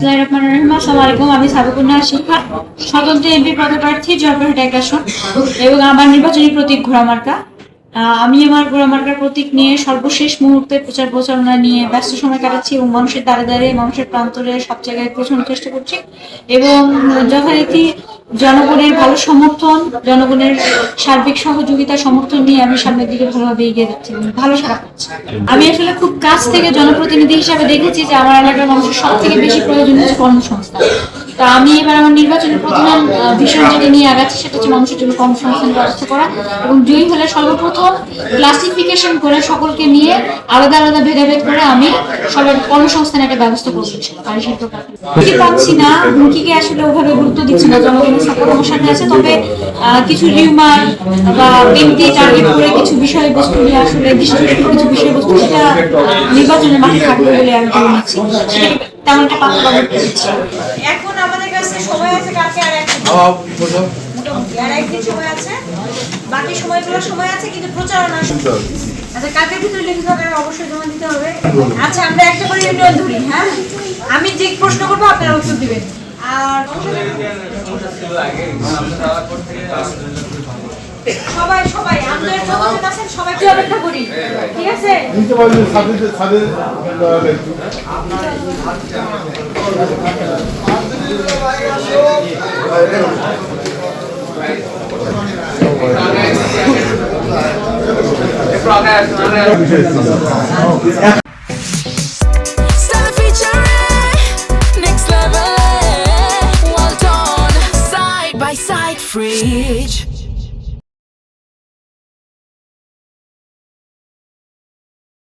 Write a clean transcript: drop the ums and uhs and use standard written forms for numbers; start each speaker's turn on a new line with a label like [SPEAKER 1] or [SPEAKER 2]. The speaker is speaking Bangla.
[SPEAKER 1] আমি সাবিকুন্না শিখা স্বতন্ত্র এমপি পদপ্রার্থী জয়পুরহাট ১ আসন এবং আমার নির্বাচনী প্রতীক ঘোড়া মার্কা। আমি আমার ঘোড়া মার্কার প্রতীক নিয়ে সর্বশেষ মুহূর্তে প্রচার প্রচারণা নিয়ে ব্যস্ত সময় কাটাচ্ছি এবং মানুষের দ্বারে দ্বারে মানুষের প্রান্তরে সব জায়গায় পৌঁছানোর চেষ্টা করছি এবং যথারীতি জনগণের ভালো সমর্থন, জনগণের সার্বিক সহযোগিতা সমর্থন নিয়ে আমি সামনের দিকে ভালোভাবে এগিয়ে যাচ্ছি, ভালো সারা পাচ্ছি। আমি আসলে খুব কাছ থেকে জনপ্রতিনিধি হিসাবে দেখেছি যে আমার এলাকার মানুষের সব থেকে বেশি প্রয়োজন হচ্ছে কর্মসংস্থান। তা আমি এবার আমার নির্বাচনের প্রধান ভীষণ যেটা নিয়ে আগাচ্ছি সেটা হচ্ছে মানুষের জন্য কর্মসংস্থান ব্যবস্থা করা এবং জয়ী হলে সর্বপ্রথম ক্লাসিফিকেশন করে সকলকে নিয়ে আলাদা আলাদা ভেদাভেদ করে আমি সবার কর্মসংস্থানের একটা ব্যবস্থা করছি। পাচ্ছি না, হুমকিকে আসলে ওভাবে গুরুত্ব দিচ্ছি না, জনগণের সাপোর্ট আমার সাথে আছে। তবে কিছু রিউমার বা ব্যক্তি টার্গেট করে কিছু বিষয়বস্তু নিয়ে আসলে কিছু বিষয়বস্তু সেটা নির্বাচনের মাঠে থাকবে বলে আমি ধরে নিচ্ছি। তেমন একটা পাত্র এখন আমাদের কাছে সময় আছে কালকে আর একদিন সময় আছে, বাকি সময়গুলো সময় আছে কিন্তু প্রচারণা আচ্ছা কালকের ভিতরে লিখিত আকারে অবশ্যই জমা দিতে হবে। আচ্ছা আমরা একটা করে ইউনিয়ন ধরি, হ্যাঁ আমি যে প্রশ্ন করবো আপনারা উত্তর দিবেন। আর সবাই সবাই আমাদের যতজন আছেন সবাইকে অপেক্ষা করি, ঠিক আছে?
[SPEAKER 2] progress.